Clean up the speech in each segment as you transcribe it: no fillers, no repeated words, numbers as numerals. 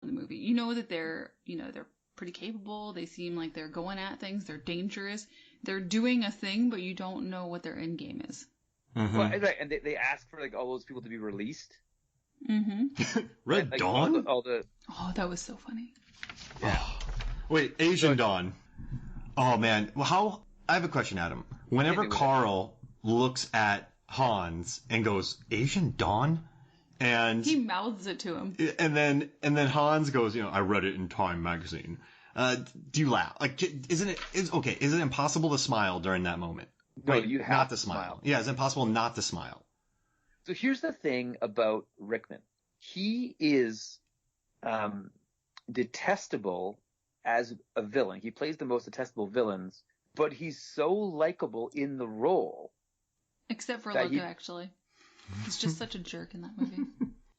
in the movie. You know that they're pretty capable. They seem like they're going at things. They're dangerous. They're doing a thing, but you don't know what their end game is. Mm-hmm. Well, and they ask for like all those people to be released. Mm-hmm. Red Dawn? Oh, that was so funny. Yeah. Oh. Wait, Asian Dawn. Oh, man. Well, I have a question, Adam. Whenever Carl looks at Hans and goes, Asian Dawn? And he mouths it to him. And then Hans goes, I read it in Time magazine. Do you laugh? Like, is it impossible to smile during that moment? No, you have not to smile. Yeah, it's impossible not to smile. So here's the thing about Rickman. He is detestable as a villain. He plays the most detestable villains, but he's so likable in the role. Except for Loco, actually. He's just such a jerk in that movie.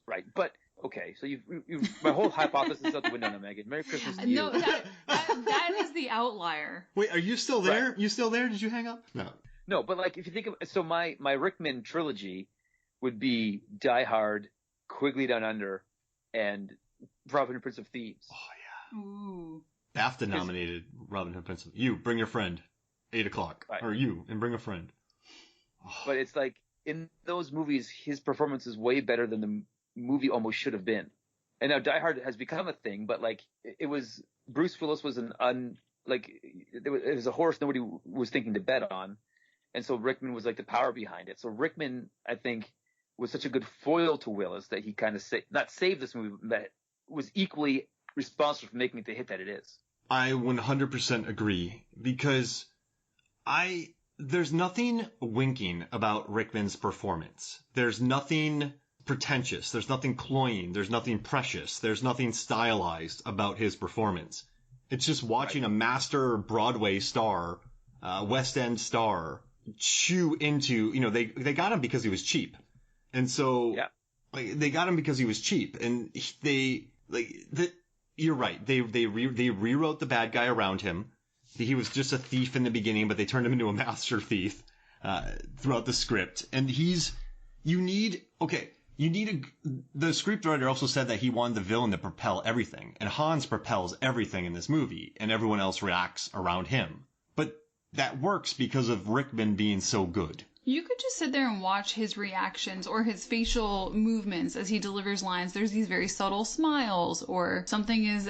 Right, but okay, so my whole hypothesis is out the window now, Megan. Merry Christmas to you. No, that is the outlier. Wait, are you still there? Right. You still there? Did you hang up? No, but like if you think of so my Rickman trilogy would be Die Hard, Quigley Down Under, and Robin Hood, Prince of Thieves. Oh yeah. Ooh. BAFTA nominated Robin Hood, Prince of Thieves. You bring your friend. 8:00. Right. Or you and bring a friend. Oh. But it's like in those movies, his performance is way better than the movie almost should have been. And now Die Hard has become a thing, but like it was Bruce Willis was it was a horse nobody was thinking to bet on. And so Rickman was like the power behind it. So Rickman, I think, was such a good foil to Willis that he kind of not saved this movie, but was equally responsible for making it the hit that it is. I 100% agree because there's nothing winking about Rickman's performance. There's nothing pretentious. There's nothing cloying. There's nothing precious. There's nothing stylized about his performance. It's just watching a master Broadway star, West End star, chew into, they got him because he was cheap. And so they got him because he was cheap. And you're right. They rewrote the bad guy around him. He was just a thief in the beginning, but they turned him into a master thief throughout the script. And the scriptwriter also said that he wanted the villain to propel everything. And Hans propels everything in this movie, and everyone else reacts around him. But that works because of Rickman being so good. You could just sit there and watch his reactions or his facial movements as he delivers lines. There's these very subtle smiles, or something is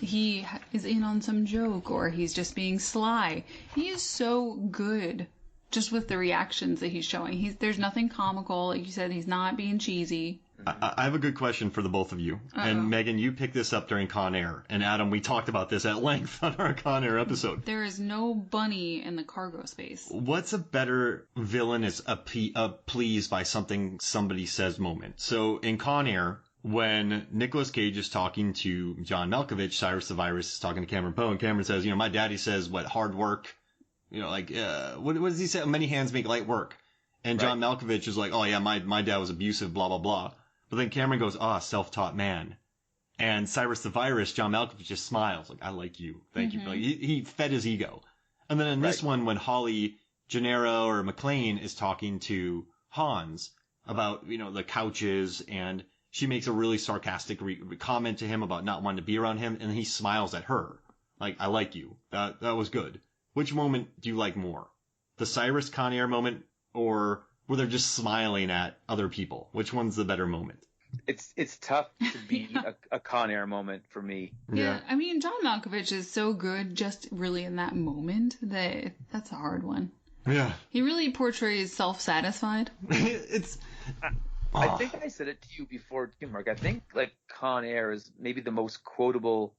he is in on some joke, or he's just being sly. He is so good just with the reactions that he's showing. There's nothing comical. Like you said, he's not being cheesy. I have a good question for the both of you. Uh-oh. And Megan, you picked this up during Con Air. And Adam, we talked about this at length on our Con Air episode. There is no bunny in the cargo space. What's a better villainous pleased by something somebody says moment? So in Con Air, when Nicolas Cage is talking to John Malkovich, Cyrus the Virus is talking to Cameron Poe, and Cameron says, my daddy says, hard work, what does he say? Many hands make light work. And John Malkovich is like, oh yeah, my dad was abusive, blah, blah, blah. But then Cameron goes, self-taught man. And Cyrus the Virus, John Malkovich just smiles, like, I like you. Thank you. Like, he fed his ego. And then in this one, when Holly Gennaro or McClane is talking to Hans about, the couches, and she makes a really sarcastic comment to him about not wanting to be around him, and he smiles at her. Like, I like you. That was good. Which moment do you like more? The Cyrus Con Air moment, or where they're just smiling at other people? Which one's the better moment? It's tough to beat a Con Air moment for me. Yeah, I mean, John Malkovich is so good just really in that moment that's a hard one. Yeah. He really portrays self-satisfied. I think I said it to you before, Mark. I think like Con Air is maybe the most quotable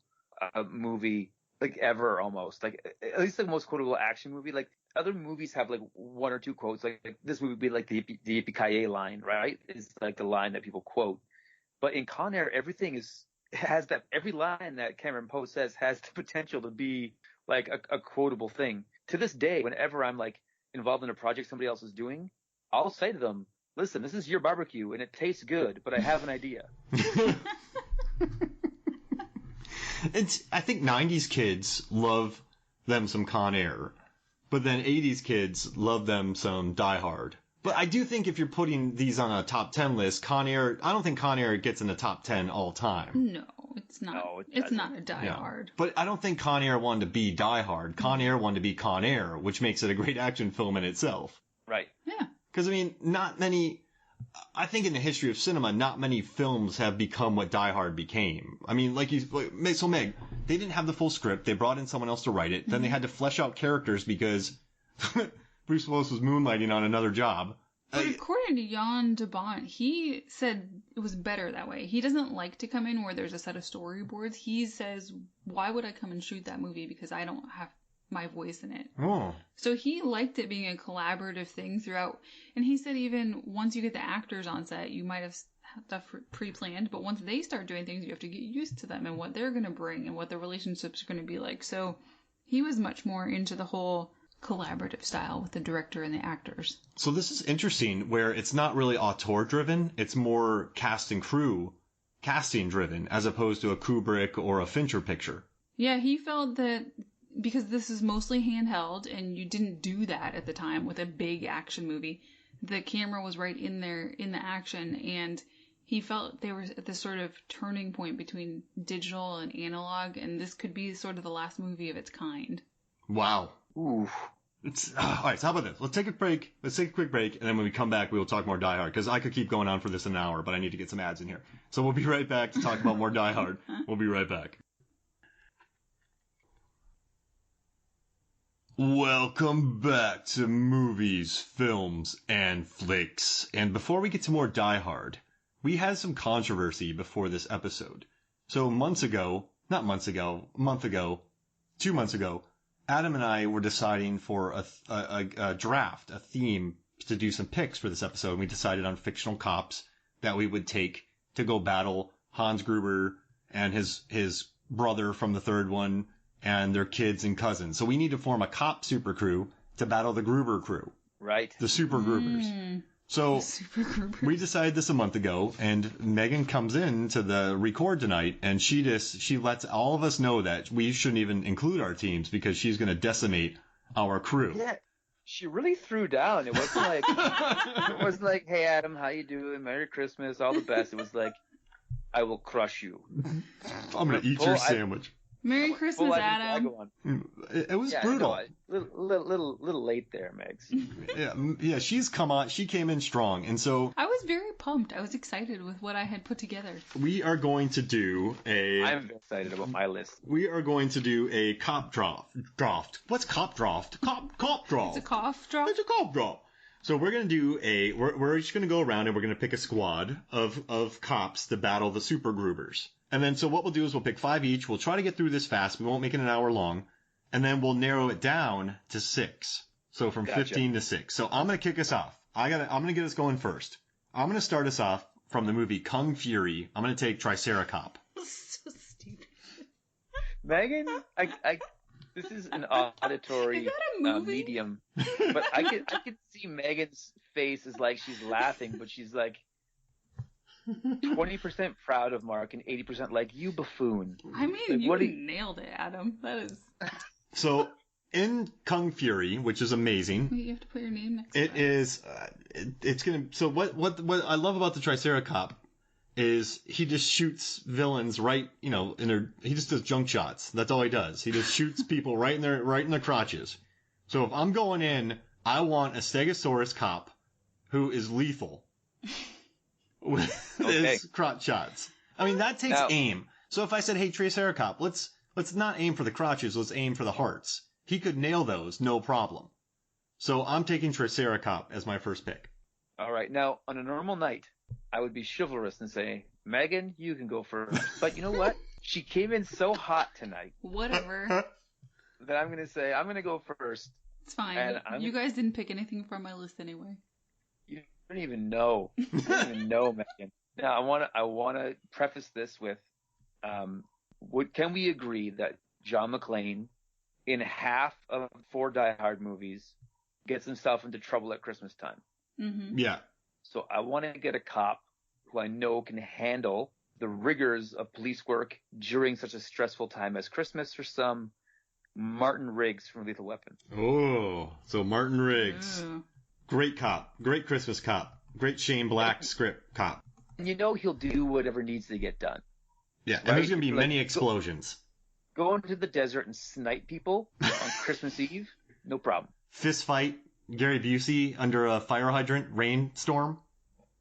movie ever, almost. At least the most quotable action movie. Other movies have one or two quotes. Like this movie would be the Yippee-ki-yay line, right? It's the line that people quote. But in Con Air, everything every line that Cameron Poe says has the potential to be a quotable thing. To this day, whenever I'm involved in a project somebody else is doing, I'll say to them, listen, this is your barbecue and it tastes good, but I have an idea. I think 90s kids love them some Con Air. But then 80s kids love them some Die Hard. But I do think if you're putting these on a top 10 list, Con Air, I don't think Con Air gets in the top 10 all time. No. it's not. No, it's not a Die Hard. But I don't think Con Air wanted to be Die Hard. Con Air wanted to be Con Air, which makes it a great action film in itself. Right. Yeah. Because, I mean, I think in the history of cinema, not many films have become what Die Hard became. I mean, so Meg, they didn't have the full script. They brought in someone else to write it. Then they had to flesh out characters because Bruce Willis was moonlighting on another job. But according to Jan de Bont, he said it was better that way. He doesn't like to come in where there's a set of storyboards. He says, why would I come and shoot that movie because I don't have my voice in it? Oh. So he liked it being a collaborative thing throughout. And he said even once you get the actors on set, you might have stuff pre-planned, but once they start doing things, you have to get used to them and what they're going to bring and what the relationships are going to be like. So he was much more into the whole collaborative style with the director and the actors. So this is interesting where it's not really auteur driven, it's more cast and crew casting driven as opposed to a Kubrick or a Fincher picture. Yeah, he felt that because this is mostly handheld and you didn't do that at the time with a big action movie, the camera was right in there in the action, and he felt they were at this sort of turning point between digital and analog, and this could be sort of the last movie of its kind. Wow. Ooh. All right, so how about this? Let's take a break. Let's take a quick break, and then when we come back, we will talk more Die Hard, because I could keep going on for this an hour, but I need to get some ads in here. So we'll be right back to talk about more Die Hard. We'll be right back. Welcome back to Movies, Films, and Flicks. And before we get to more Die Hard, we had some controversy before this episode. So a month ago, 2 months ago, Adam and I were deciding for a draft, a theme to do some picks for this episode. And we decided on fictional cops that we would take to go battle Hans Gruber and his brother from the third one and their kids and cousins. So we need to form a cop super crew to battle the Gruber crew. Right. The Super Grubers. So we decided this a month ago, and Megan comes in to the record tonight, and she lets all of us know that we shouldn't even include our teams because she's going to decimate our crew. Yeah, she really threw down. It wasn't like, hey Adam, how you doing? Merry Christmas, all the best. It was like, I will crush you. I'm going to eat your sandwich. Merry Christmas, Adam. It was brutal. Little late there, Megs. Yeah, she's come on. She came in strong, and so I was very pumped. I was excited with what I had put together. We are going to do I'm excited about my list. We are going to do a cop draft. What's cop draft? Cop draft. It's a cough draft. It's a cop draft. So we're going to do we're just going to go around and we're going to pick a squad of cops to battle the Super Grubers. And then, so what we'll do is we'll pick 5 each. We'll try to get through this fast. We won't make it an hour long. And then we'll narrow it down to 6. So from 15 to 6. So I'm going to kick us off. I'm going to get us going first. I'm going to start us off from the movie Kung Fury. I'm going to take Triceracop. So stupid. Megan, this is an auditory Is that a movie? medium. But I could see Megan's face is like she's laughing, but she's like 20% proud of Mark and 80% like, you buffoon. I mean, like, you nailed it, Adam. That is. So in Kung Fury, which is amazing. Wait, you have to put your name next to it. It is. It's gonna. So what I love about the Triceracop is he just shoots villains right. He just does junk shots. That's all he does. He just shoots people right in their crotches. So if I'm going in, I want a Stegosaurus cop who is lethal. With his crotch shots. I mean, that takes aim. So if I said, hey, Triceracop, let's not aim for the crotches, let's aim for the hearts. He could nail those, no problem. So I'm taking Triceracop as my first pick. All right. Now, on a normal night, I would be chivalrous and say, Megan, you can go first. But you know what? She came in so hot tonight. Whatever. That I'm going to say, I'm going to go first. It's fine. You guys didn't pick anything from my list anyway. You don't even know. You don't even know, Megan. Now, I want to preface this with, can we agree that John McClane, in half of 4 Die Hard movies, gets himself into trouble at Christmas time? Mm-hmm. Yeah. So I want to get a cop who I know can handle the rigors of police work during such a stressful time as Christmas, for some. Martin Riggs from Lethal Weapon. Oh, so Martin Riggs. Ooh. Great cop. Great Christmas cop. Great Shane Black script cop. And you know he'll do whatever needs to get done. Yeah, and there's going to be many explosions. Go into the desert and snipe people on Christmas Eve, no problem. Fist fight Gary Busey under a fire hydrant rainstorm.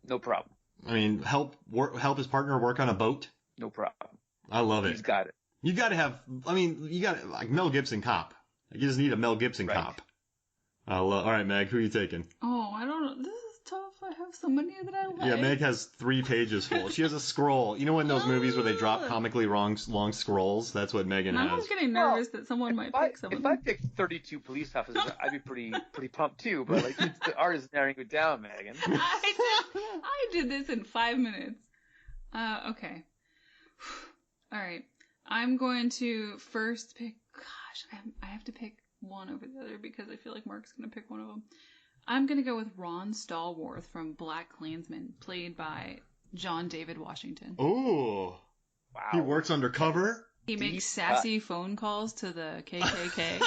No problem. I mean, help his partner work on a boat. No problem. I love it. He's got it. You got to have. I mean, you got like Mel Gibson cop. You just need a Mel Gibson cop. All right, Meg, who are you taking? Oh, I don't know. This is tough. I have so many that I like. Yeah, Meg has 3 pages full. She has a scroll. You know in those movies where they drop comically long scrolls? That's what Megan has. I was getting nervous that someone might pick someone. If I picked 32 police officers, I'd be pretty pumped too. But like, the art is narrowing it down, Megan. I did this in 5 minutes. Okay. All right. I'm going to first pick. Gosh, I have to pick one over the other because I feel like Mark's going to pick one of them. I'm going to go with Ron Stallworth from Black Klansman, played by John David Washington. Oh. Wow. He works undercover. He makes sassy phone calls to the KKK.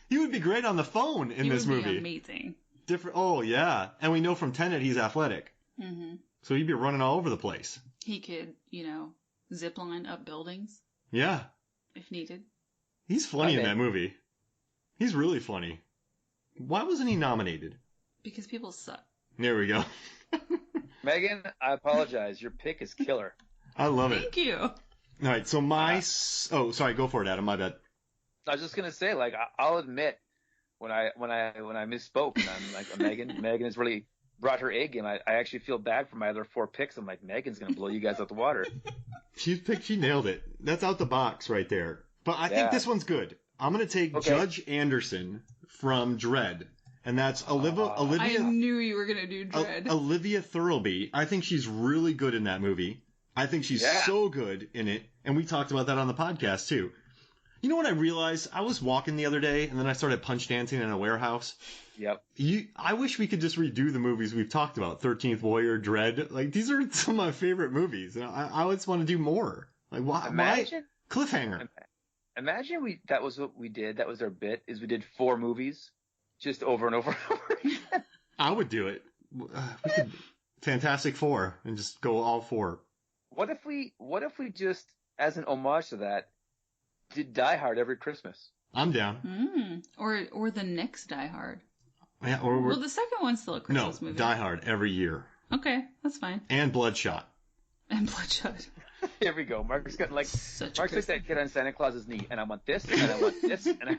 He would be great on the phone in this movie. He would be amazing. Different. Oh, yeah. And we know from Tenet he's athletic. Mm-hmm. So he'd be running all over the place. He could, zip line up buildings. Yeah. If needed. He's funny in that movie. He's really funny. Why wasn't he nominated? Because people suck. There we go. Megan, I apologize. Your pick is killer. I love it. Thank you. All right, so oh, sorry, go for it, Adam. My bad. I was just gonna say, like, I'll admit when I misspoke, and I'm like, Megan has really brought her A game. I actually feel bad for my other 4 picks. I'm like, Megan's gonna blow you guys out the water. She nailed it. That's out the box right there. But I think this one's good. I'm gonna take Judge Anderson from Dredd. And that's Olivia. I knew you were going to do Dredd. Olivia Thirlby. I think she's really good in that movie. I think she's so good in it. And we talked about that on the podcast, too. You know what I realized? I was walking the other day, and then I started punch dancing in a warehouse. Yep. I wish we could just redo the movies we've talked about. 13th Warrior, Dredd. Like, these are some of my favorite movies. And I just want to do more. Like, why? Cliffhanger. Imagine that was what we did. That was our bit, is we did 4 movies. Just over and over and over again. I would do it. We could Fantastic Four and just go all 4. What if we just, as an homage to that, did Die Hard every Christmas? I'm down. Or the next Die Hard. Yeah, well, the second one's still a Christmas movie. Die Hard every year. Okay, that's fine. And Bloodshot. Here we go. Mark's got like that kid on Santa Claus's knee, and I want this, and I want this, and I.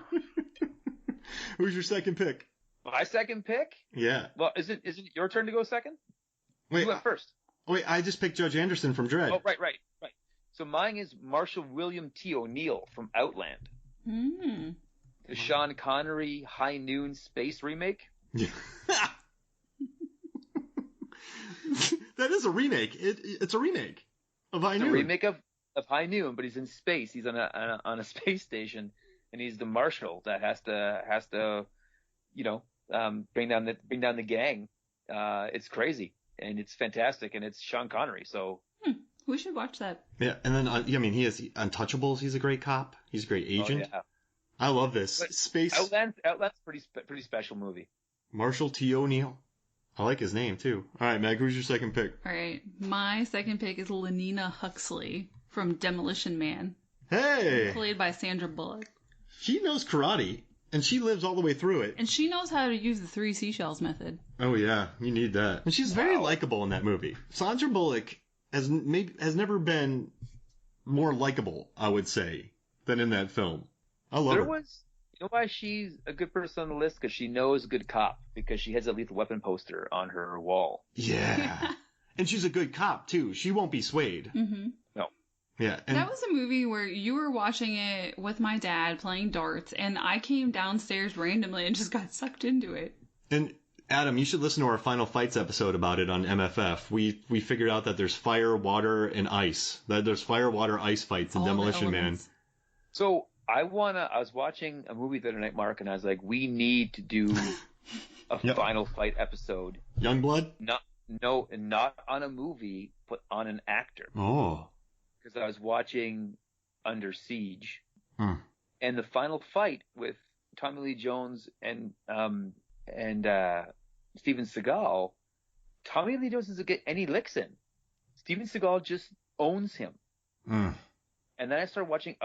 Who's your second pick? My second pick? Yeah. Well, is it your turn to go second? Wait, you went first. Wait, I just picked Judge Anderson from Dredd. Oh, right. So mine is Marshall William T. O'Neill from Outland. The Sean Connery High Noon space remake. Yeah. That is a remake. It's a remake of High Noon. It's a remake of High Noon, but he's in space. He's on a space station. And he's the marshal that has to, bring down the gang. It's crazy and it's fantastic, and it's Sean Connery. So we should watch that. Yeah, and then he has Untouchables. He's a great cop. He's a great agent. Oh, yeah. I love this space. Outland's pretty special movie. Marshall T. O'Neill. I like his name too. All right, Meg, who's your second pick? All right, my second pick is Lenina Huxley from Demolition Man. Hey, played by Sandra Bullock. She knows karate, and she lives all the way through it. And she knows how to use the 3 seashells method. Oh, yeah. You need that. And she's very likable in that movie. Sandra Bullock has never been more likable, I would say, than in that film. I love her. You know why she's a good person on the list? Because she knows good cop. Because she has a Lethal Weapon poster on her wall. Yeah. And she's a good cop, too. She won't be swayed. Mm-hmm. No. Yeah, that was a movie where you were watching it with my dad playing darts, and I came downstairs randomly and just got sucked into it. And Adam, you should listen to our Final Fights episode about it on MFF. We figured out that there's fire, water, and ice. That there's fire, water, ice fights in Demolition Man. So I was watching a movie the other night, Mark, and I was like, we need to do a Final Fight episode. Youngblood? Not on a movie, but on an actor. Oh. Because I was watching Under Siege, and the final fight with Tommy Lee Jones and Steven Seagal, Tommy Lee Jones doesn't get any licks in. Steven Seagal just owns him. And then I started watching